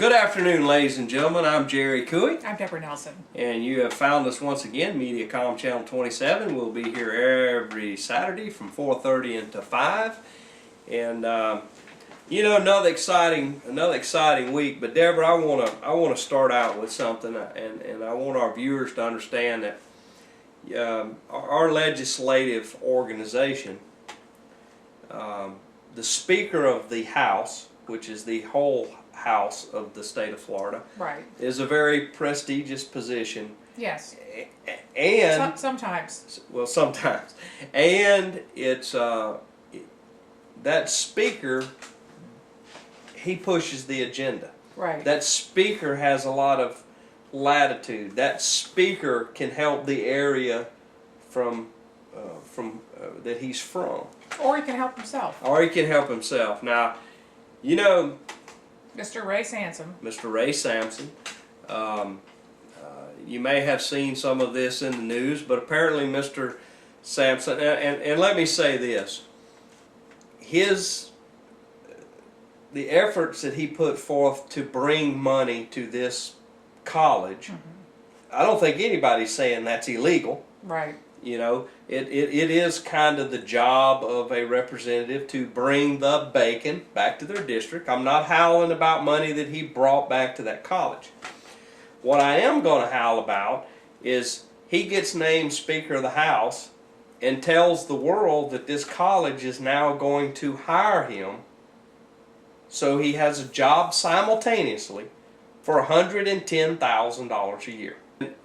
Good afternoon, ladies and gentlemen. I'm Jerry Cooey. I'm Deborah Nelson. And you have found us once again, MediaCom Channel 27. We'll be here every Saturday from 4:30 until 5. And you know, another exciting week. But Deborah, I wanna start out with something, and I want our viewers to understand that our legislative organization, the Speaker of the House, which is the whole House of the state of Florida, right, is a very prestigious position. Yes. And sometimes. Well, sometimes, and it's that speaker. He pushes the agenda. Right. That speaker has a lot of latitude. That speaker can help the area from that he's from. Or he can help himself. Or he can help himself. Now, you know, Mr. Ray Sampson. Mr. Ray Sampson. You may have seen some of this in the news, but apparently Mr. Sampson, and let me say this, the efforts that he put forth to bring money to this college, I don't think anybody's saying that's illegal. Right. You know, it is kind of the job of a representative to bring the bacon back to their district. I'm not howling about money that he brought back to that college. What I am going to howl about is he gets named Speaker of the House and tells the world that this college is now going to hire him, so he has a job simultaneously for $110,000 a year.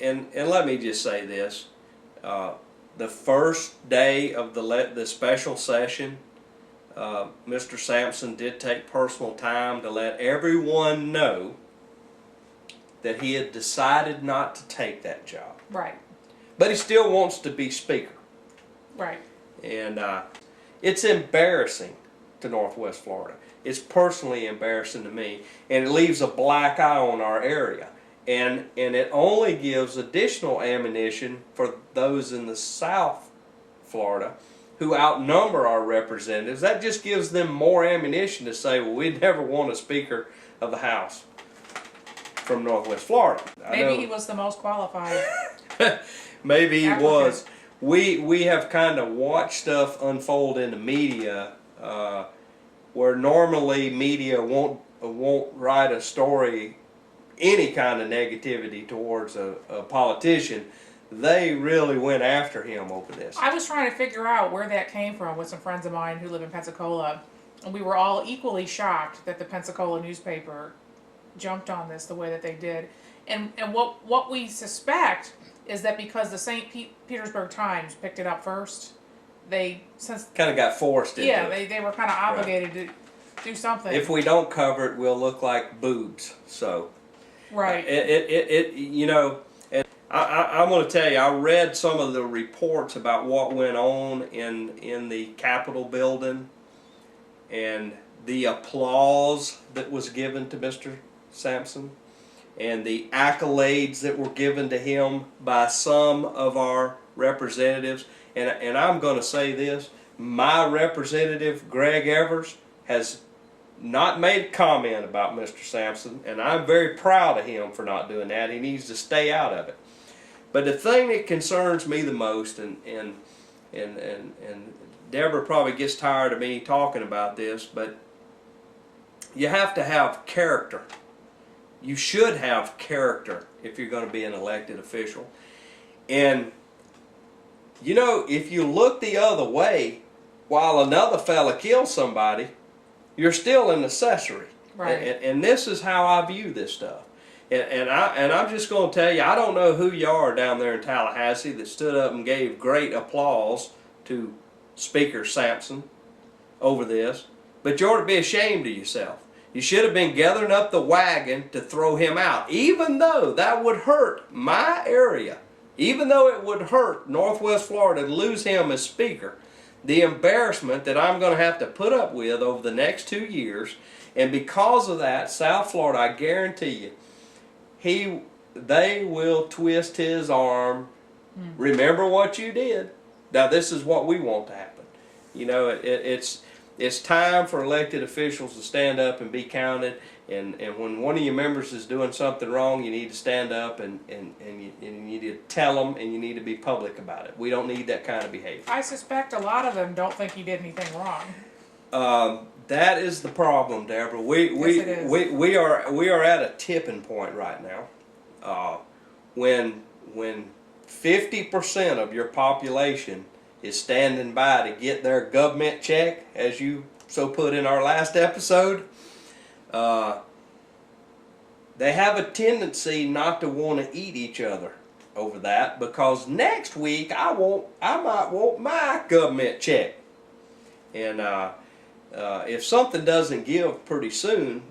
And let me just say this. The first day of the special session, Mr. Sampson did take personal time to let everyone know that he had decided not to take that job. Right. But he still wants to be Speaker. Right. And it's embarrassing to Northwest Florida. It's personally embarrassing to me, and it leaves a black eye on our area. And it only gives additional ammunition for those in the South Florida who outnumber our representatives. That just gives them more ammunition to say, well, we'd never want a Speaker of the House from Northwest Florida. Maybe he was the most qualified. Maybe he was. We have kind of watched stuff unfold in the media where normally media won't write a story, any kind of negativity towards a politician. They really went after him over this. I was trying to figure out where that came from with some friends of mine who live in Pensacola, and we were all equally shocked that the Pensacola newspaper jumped on this the way that they did. And what we suspect is that because the St. Petersburg Times picked it up first, they kind of got forced into it. They were kind of obligated to do something. If we don't cover it, we'll look like boobs. So, right. You know, and I'm going to tell you, I read some of the reports about what went on in the Capitol building, and the applause that was given to Mr. Sampson, and the accolades that were given to him by some of our representatives. And I'm going to say this, my representative, Greg Evers, has not made a comment about Mr. Sampson, and I'm very proud of him for not doing that. He needs to stay out of it. But the thing that concerns me the most, and Deborah probably gets tired of me talking about this, but you have to have character. You should have character if you're going to be an elected official. And you know, if you look the other way while another fella kills somebody, you're still an accessory. Right. And this is how I view this stuff. And I'm just going to tell you, I don't know who you are down there in Tallahassee that stood up and gave great applause to Speaker Sampson over this, but you ought to be ashamed of yourself. You should have been gathering up the wagon to throw him out, even though that would hurt my area. Even though it would hurt Northwest Florida to lose him as Speaker, the embarrassment that I'm going to have to put up with over the next 2 years, and because of that, South Florida, I guarantee you, they will twist his arm. Remember what you did. Now this is what we want to happen. You know, it's It's time for elected officials to stand up and be counted. And when one of your members is doing something wrong, you need to stand up and you need to tell them, and you need to be public about it. We don't need that kind of behavior. I suspect a lot of them don't think he did anything wrong. That is the problem, Deborah. We are at a tipping point right now. When 50% of your population is standing by to get their government check, as you so put in our last episode, they have a tendency not to want to eat each other over that, because next week I might want my government check. And if something doesn't give pretty soon,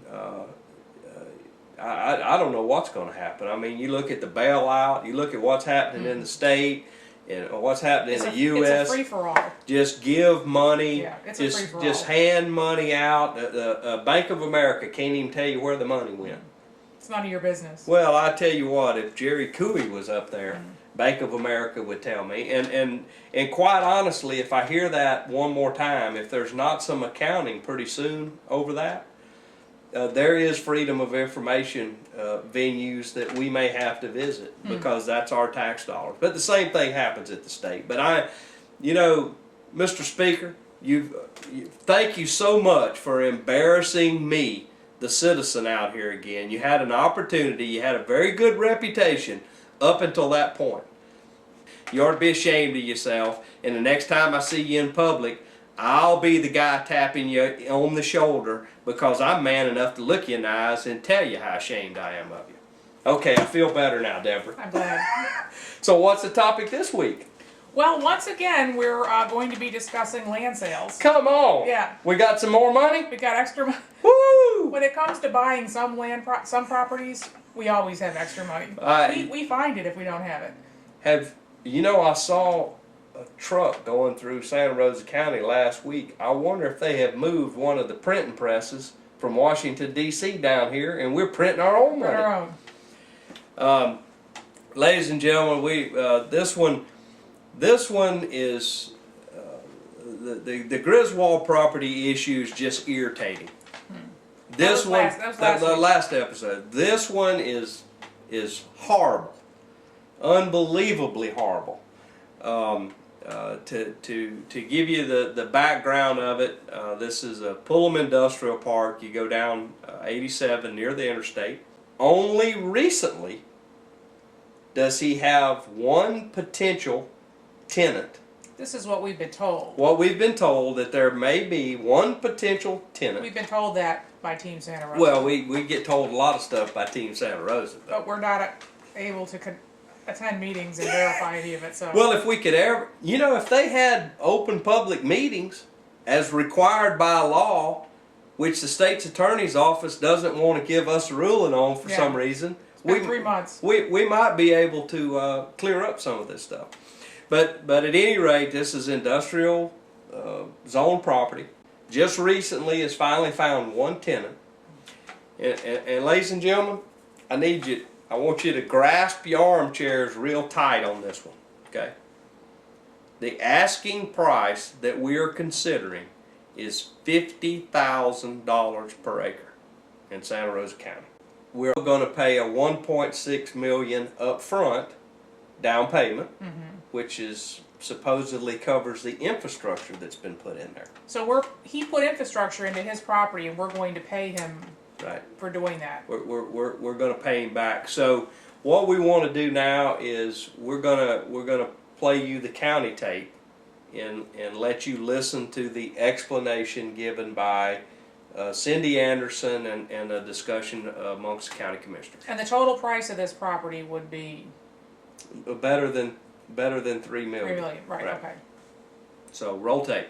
I don't know what's going to happen. I mean, you look at the bailout, you look at what's happening in the state, and what's happening in the U.S. It's a free-for-all. Just give money. Yeah, it's a free-for-all. Just hand money out. The Bank of America can't even tell you where the money went. It's none of your business. Well, I tell you what, if Jerry Cooey was up there, Bank of America would tell me. And quite honestly, if I hear that one more time, if there's not some accounting pretty soon over that, there is freedom of information venues that we may have to visit, because that's our tax dollars. But the same thing happens at the state. But Mr. Speaker, thank you so much for embarrassing me, the citizen out here again. You had an opportunity. You had a very good reputation up until that point. You ought to be ashamed of yourself. And the next time I see you in public, I'll be the guy tapping you on the shoulder, because I'm man enough to look you in the eyes and tell you how ashamed I am of you. Okay, I feel better now, Deborah. I'm glad. So what's the topic this week? Well, once again, we're going to be discussing land sales. Come on. Yeah. We got some more money? We got extra money. Woo! When it comes to buying some some properties, we always have extra money. We find it if we don't have it. I saw a truck going through Santa Rosa County last week. I wonder if they have moved one of the printing presses from Washington, D.C. down here, and we're printing our own money. Our own. Ladies and gentlemen, this one is the Griswold property issue is just irritating. This one, the last episode. This one is horrible, unbelievably horrible. To give you the background of it, this is a Pullum Industrial Park. You go down 87 near the interstate. Only recently does he have one potential tenant. This is what we've been told. What we've been told, that there may be one potential tenant. We've been told that by Team Santa Rosa. Well, we get told a lot of stuff by Team Santa Rosa. But we're not able to attend meetings and verify any of it. So. Well, if we could ever, if they had open public meetings as required by law, which the state's attorney's office doesn't want to give us a ruling on for some reason, it's been 3 months. We might be able to clear up some of this stuff. But at any rate, this is industrial zone property. Just recently has finally found one tenant. And ladies and gentlemen, I want you to grasp your armchairs real tight on this one, okay? The asking price that we are considering is $50,000 per acre in Santa Rosa County. We're going to pay a $1.6 million up front down payment, which is supposedly covers the infrastructure that's been put in there. So he put infrastructure into his property, and we're going to pay him for doing that. We're going to pay him back. So what we want to do now is we're gonna play you the county tape and let you listen to the explanation given by Cindy Anderson and a discussion amongst the county commissioners. And the total price of this property would be better than $3 million. $3 million, right? Okay. So roll tape.